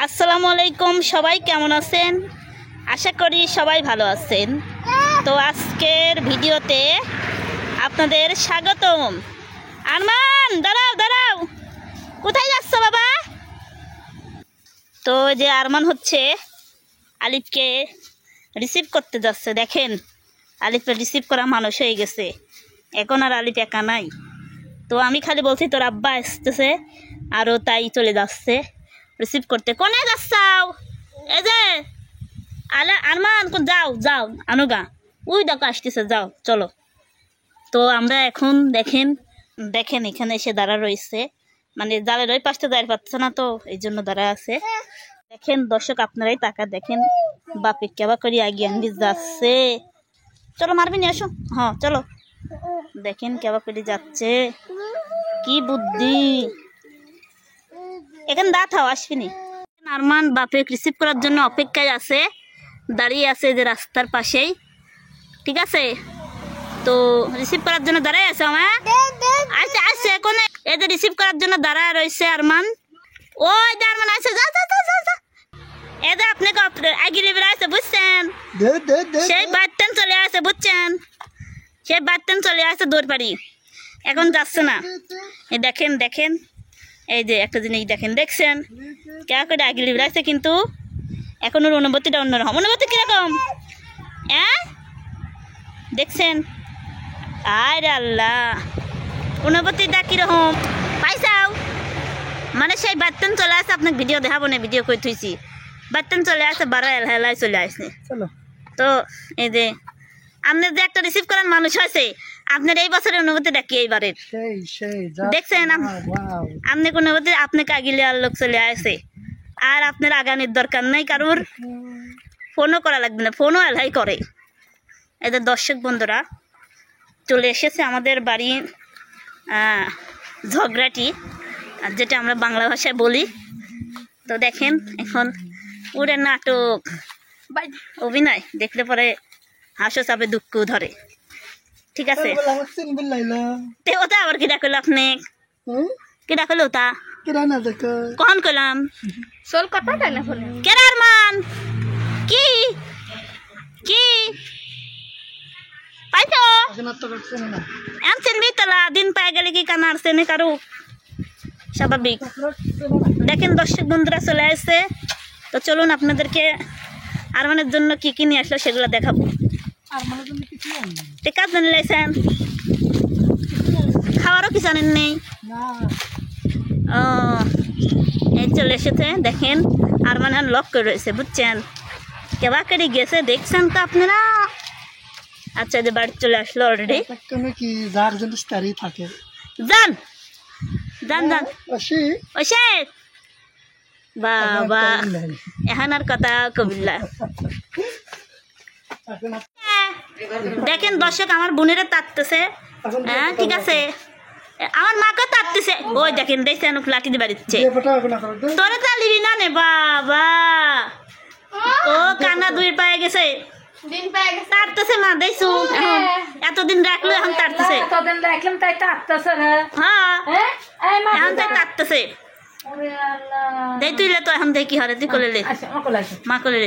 আসসালামু আলাইকুম, সবাই কেমন আছেন? আশা করি সবাই ভালো আছেন। তো আজকের ভিডিওতে আপনাদের স্বাগতম। আরমান দাঁড়াও দাঁড়াও, কোথায় যাচ্ছ বাবা? তো যে আরমান হচ্ছে আলিফকে রিসিভ করতে যাচ্ছে। দেখেন, আলিফকে রিসিভ করা মানুষ হয়ে গেছে, এখন আর আলিফ একা নাই। তো আমি খালি বলছি তোর আব্বা আসতেছে, আরও তাই চলে যাচ্ছে রিসিভ করতে। কোনে যাচ্ছাও? এই যে আরমান, যাও যাও আনুগা, ওই দেখো আসতেছে, যাও চলো। তো আমরা এখন দেখেন দেখেন এখানে এসে দাঁড়া রয়েছে, মানে জালের ওই পাশটা দাঁড়িয়ে পাচ্ছে না, তো এই জন্য দাঁড়া আছে। দেখেন দর্শক, আপনারাই টাকা দেখেন, বাপে কেবা করি আগিয়ে আনবি যাচ্ছে। চলো মারবি নিয়ে আসো, হ্যাঁ চলো। দেখেন কেবা করে যাচ্ছে, কি বুদ্ধি। এখানে দাঁড়াও, আসবিনি। আরমান বাপে রিসিভ করার জন্য অপেক্ষায় আছে, দাঁড়িয়ে আছে যে রাস্তার পাশেই, ঠিক আছে? তো রিসিভ করার জন্য দাঁড়ায় আছে আমার, আসছে আসছে এখন এই যে রিসিভ করার জন্য দাঁড়ায় রয়েছে আরমান। ওই যে আরমান আসছে, যা যা যা যা যা। এই যে আপনাকে আগে লিবে আছে, বুঝছেন? সেই বাড়তেন চলে আসে, বুঝছেন? সেই বাড়তেন চলে আসে দৌড় পাড়ি, এখন যাচ্ছে না। এই দেখেন দেখেন, এই যে একটা জিনিস দেখেন, দেখছেন কে করে আগে লিবে আছে, কিন্তু এখন ওর অনুভূতিটা অন্যরকম। অনুভূতি কিরকম দেখছেন? আরে আল্লাহ, অনুভূতিটা কিরকম পাইছাও? মানে সেই বার্তেন চলে আসে, আপনাকে ভিডিও দেখাবো না, ভিডিও করে থুইছি। বার্তেন চলে আসে, বারো হেলায় চলে আসছে। তো এই যে আপনার যে একটা রিসিভ করার মানুষ হয়েছে, আপনার এই বছরের অনুভূতিটা কি এইবারের দেখছেন? আপনি কোন অনুভূতি, আপনাকে আগিলে আর লোক চলে আসে, আর আপনার আগানোর দরকার নাই, কারোর ফোনও করা লাগবে না, ফোনও এলাই করে। এদের দর্শক বন্ধুরা চলে এসেছে আমাদের বাড়ি ঝগড়াটি, যেটা আমরা বাংলা ভাষায় বলি। তো দেখেন এখন ওরে নাটক অভিনয় দেখলে পরে হাসো চাপে দুঃখ ধরে, ঠিক আছে? ওটা আবার কি ডাকলো আপনি? কি ডাকলো ওটা কখন কইলাম? কেরার মান কি কি পাইছো? এম চিনবি তোলা, দিন পাই গেলে কি কানা আর চেনে কারু, স্বাভাবিক। দেখেন দর্শক বন্ধুরা চলে আসছে। তো চলুন আপনাদেরকে আরমানের জন্য কি কি নিয়ে আসলো সেগুলো দেখাবো। টিকার জন্য লাইছেন, খাওয়ারও কি জানেন নেই? ও এই চলে এসেছে, দেখেন আরমান লক করে রয়েছে, বুঝছেন? কেবা করে গেছে, দেখছেন তো আপনারা? আচ্ছা, যে বাড়ি চলে আসলো অলরেডি। যান যান যান ওসে বাবা, এখন আর কথা কবিল্লা। দেখেন দর্শক, আমার বোনেরা তাড়তেছে, হ্যাঁ ঠিক আছে, আমার মাকে তাড়তেছে। ওই দেখেন দেখছেন লাঠি দিয়ে বাড়িচ্ছে, তোরে চালিবি না নে বাবা। ও কানা দুই পায়ে গেছে, তাড়তেছে মা, দেখছু? এখন এতদিন রাখলো, এখন তাড়তেছে। হ্যাঁ এখন তাই তাড়তেছে। দেই তুইলে তো এখন দেখি হরে, তুই করলে মা করে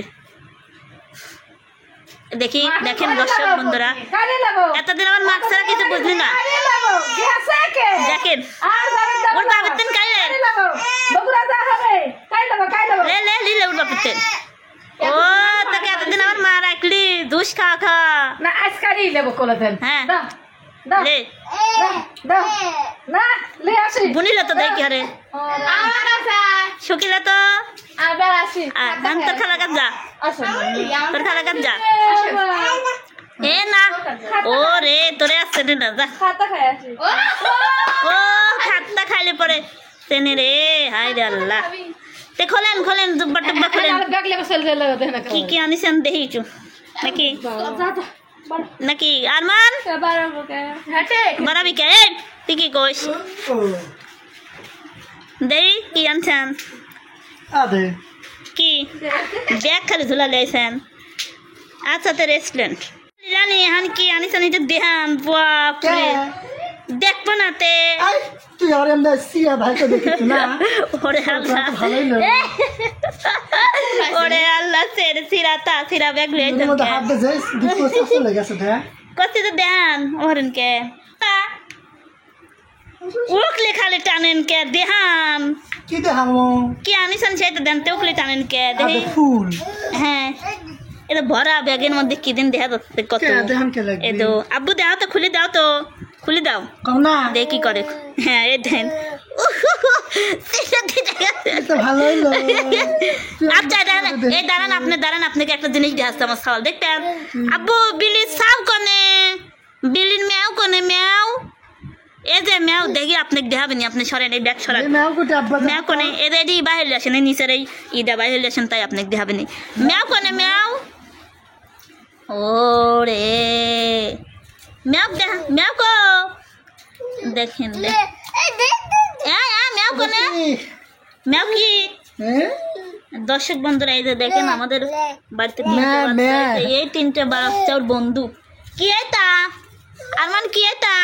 দেখি। দেখেন দর্শক বন্ধুরা, এতদিন আমার মাক ছাড়া কিছু বুঝলি না। দেখেন ওর বাবাতেন কাইলে ওর বাবাতেন। ও তোকে এতদিন আমার মা রাখলি, দুষ খা খা না আজকারই লেবো কোলে দেন। হ্যাঁ লে না লে আসি, বুনিলে তো দেখি হরে শুকিলে তো আবার আসি। ধান তোর খালা কাজ যা, তোর খালা কাজ যা। এ না ও রে, তোরে আসছে না, যা ও খাটটা খাইলে পরে তেনে রে। হাই রে আল্লাহ, তে খোলেন খোলেন, দুব্বা টুব্বা খোলেন। কি কি আনিছেন দেখিছু নাকি নাকি আরমান? বাড়াবি কে? তুই কি কইস? দেই কি আনছেন? কি ব্যাগ খালি ঝুলা লাইছেন? আচ্ছা তো রেস্টুরেন্ট জানি এখন কি আনিছেন, এটা দেখান। বাপরে দেখবো না তে তুই আর ভাই তো দেখিস না। ওরে আল্লাহ, ওরে আল্লাহ সিরা ব্যাগ লিয়ে কষ্ট তো দেন ওহরনকে উকলি খালি টানেন কে দেহান কি আনিছেন সেটা দেন তো উকলি টানেন কে দেখি হ্যাঁ এটা ভরা ব্যাগের মধ্যে কি দিন দেখা যাচ্ছে কত এই তো আব্বু দাও তো খুলে দাও দেখি করে হ্যাঁ এই দেন আচ্ছা এই দাঁড়ান আপনাকে একটা জিনিস দেখাচ্ছে আমার সওয়াল দেখতেন আব্বু বিলির সাউ কোনে বিলির ম্যাও কোনে ম্যাও এই যে ম্যাও দেখি আপনাকে দেখাবেনি আপনি সরেন এই ব্যাগ সরান ম্যাও কোনে এদি বাহির আসেন এই নিচের এই ইটা বাহির আসেন তাই আপনাকে দেখাবেনি ম্যাও কোনে ম্যাও ওরে ম্যাও কো দেখেন ম্যাও কোনে ম্যাও কি দর্শক বন্ধুরা এই যে দেখেন আমাদের বাড়িতে এই তিনটে বাচ্চা ওর বন্ধু কি এটা আরমান কি এটা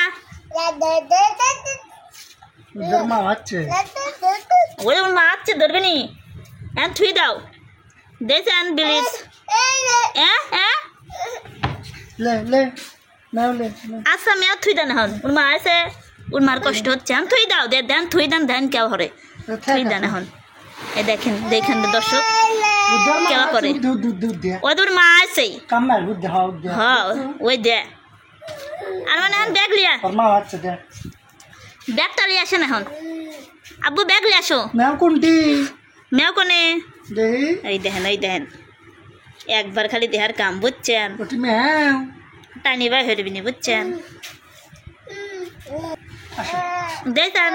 ওরে ওর মা আছে ধরবে নি থুই দাও দেখেন বিলিস আচ্ছা ম্যাও থুই দেন এখন ওর মা আছে ওর মার কষ্ট হচ্ছে থুই দাও দেন থুই দেন কেউ হরে থুই দেন এখন এ দেখেন দর্শক কেবা করে ওদের মা আছে হ্যাঁ ওই দে আর মানে এখন ব্যাগ লিয়া ব্যাগটা লিয়ে আসেন এখন আব্বু ব্যাগ লিয়ে আসো ম্যাও কোনে এই দেখেন একবার খালি দেহার কাম বুঝছেন টানি বাই হয়ে যাবিনি বুঝছেন দেখেন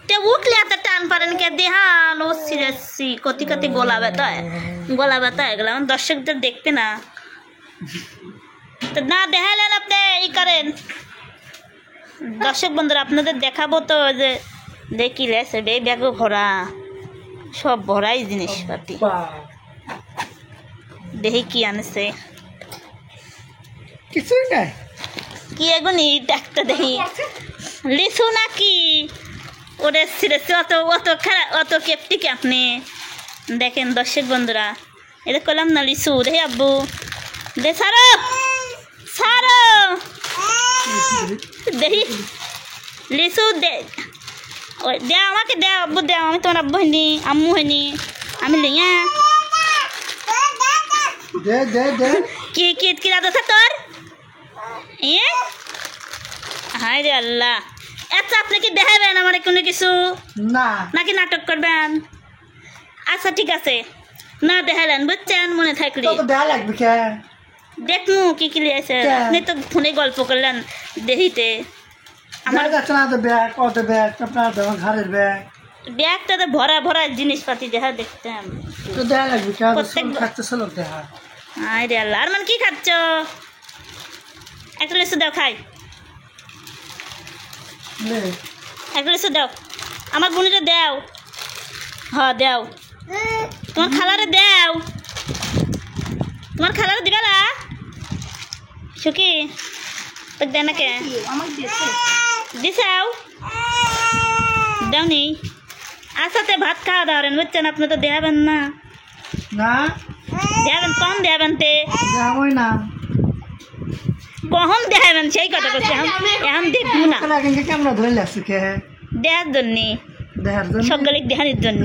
তে উঠলে এত টান পারেন কে দেহান ও সিরিয়াসি কতি গলা ব্যথা এগুলো দর্শকদের দেখবে না তো না দেখালেন আপনি ই করেন দর্শক বন্ধুরা আপনাদের দেখাবো তো যে দেখি লেছে এই ব্যাগও ভরা সব ভরাই জিনিসপাতি দেখি কি আনছে কি এগুনি একটা দেখি লিচু নাকি ওরে সিরিয়াসি অত কেপটিকে আপনি দেখেন দর্শক বন্ধুরা এটা করলাম না লিচু রে আব্বু দে সারো দেখি লিচু দে আমাকে দে আব্বু দে আমি তোমার আব্বু হইনি আম্মু হইনি আমি লিয়া কি রাত আছে তোর হায় রে আল্লাহ আচ্ছা আপনি কি দেখাবেন আমার কোনো কিছু নাকি নাটক করবেন আচ্ছা ঠিক আছে না দেখালেন বুঝছেন মনে থাকলে দেখমু কি লিয়েছে আপনি তো ফোনে গল্প করলেন দেখিতে আমার ব্যাগটা তো ভরা জিনিসপাতি দেখা দেখতাম আয় রে আল্লাহ আর মানে কি খাচ্ছ একটা লিচু দাও খাই একটা লিচু দাও আমার বোনিটা দাও দাও তোমার খালারে দাও তোমার খালারে দিবে না সুখী তো দে না কে দিছাও দাওনি আচ্ছা ভাত খাওয়া দাওয়ারেন বুঝছেন আপনি তো দেখাবেন না দেখাবেন কম দেখাবেন তে কখন দেখাবেন সেই কথা করছি এখন দেখবো না দেখার জন্য সকলে দেখানোর জন্য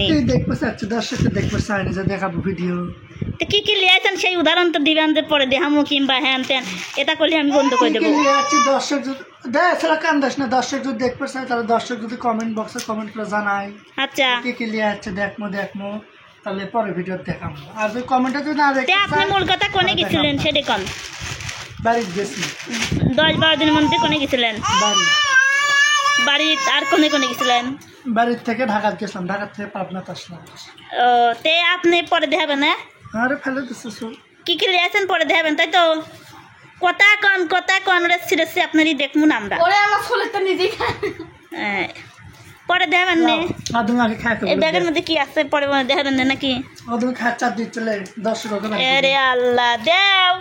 তো কি লিয়েছেন সেই উদাহরণ তো দিবেন যে পরে দেখামো কিংবা হ্যান ত্যান এটা করলে আমি বন্ধ করে দেবো দর্শক যদি দেখতে চাই তাহলে দর্শক যদি কমেন্ট বক্সে কমেন্ট করে জানাই আচ্ছা কি লিয়ে আছে দেখমো তাহলে পরে ভিডিও দেখাবো আর যদি কমেন্টে যদি না দেখতে আপনি মূল কথা কোনে গেছিলেন সেটা কোন বাড়িতে গেছি 10-12 দিনের মধ্যে কোনে গেছিলেন বাড়ি আর কোনে গেছিলেন বাড়ি থেকে ঢাকা গেছিলাম ঢাকা থেকে পাবনা আসলাম ও তে আপনি পরে দেখাবেন না আরে ফেলে দিচ্ছি কি লিয়েছেন পরে দেখাবেন তাই তো কথা কন রে সিরিয়াসলি আপনারই দেখমু না আমরা ওরে আমার ছোলে তো নিজেই খায় পরে দেখাবেন না আদম আগে খাই এই ব্যাগের মধ্যে কি আছে পরে দেখাবেন না নাকি আদম খাচ্চা দিচ্ছিলে দর্শক আরে আল্লাহ দাও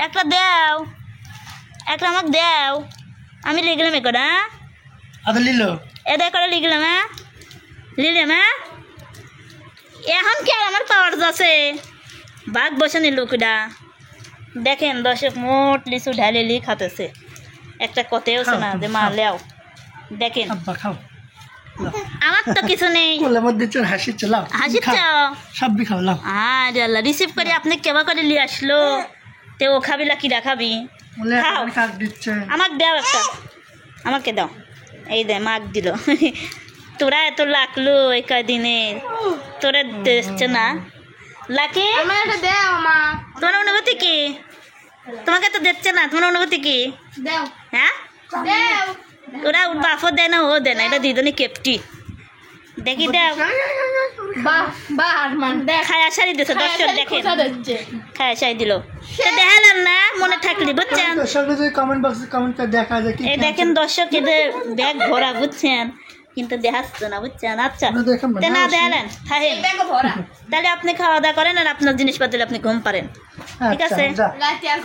একটা আমাকে দাও আমি লিখলাম একটা আদা লিলো এটা করে লিখলাম লিলাম এখন কি আর আমার আছে বাঘ বসেনি লোকটা দেখেন দর্শক মোট লিচু ঢালেলি খাতেছে একটা কথাও শোনা যে মা লেও দেখেন আব্বা খাও আমার তো কিছু নেই কোলের মধ্যে চোর হাসি চলাও হাসিচ্ছ সবই খাও লাও আরে আল্লাহ রিসিভ করে আপনি কেবা করে নিয়ে আসলো তে ও খাবিলা কিরা খাবি বলে খাও। এখন কাক দিচ্ছে আমাকে দাও একটা আমাকে দাও এই দে মাক দিল তোরা এত লাগলো এই কদিনে তোরা দেখছে না লাকি আমার এটা দাও মা তোমার অনুভূতি কি তোমাকে তো দেখছে না তোমার অনুভূতি কি দাও হ্যাঁ দাও ওরা ওর বাপও দেয় না ও দেয় না এটা দুজনে কেপটি দেখি দেখ বাহ বাহ আরমান দেখ খায়া শাড়ি দিছে দর্শক দেখেন কোথা দিচ্ছে খায়া শাড়ি দিল তো দেখালাম না মনে থাকলি বুঝছেন দর্শকরা যদি কমেন্ট বক্সে কমেন্ট করে দেখা যায় কি এই দেখেন দর্শক এদের ব্যাগ ভরা বুঝছেন কিন্তু দেখাচ্ছে না বুঝছেন আচ্ছা আমরা দেখেন না, তে না আসি। দেখালেন থাকেন ব্যাগ ভরা তাহলে আপনি খাওয়া দাওয়া করেন আর আপনার জিনিসপত্র আপনি ঘুম পারেন ঠিক আচ্ছা আছে যা রাতে আর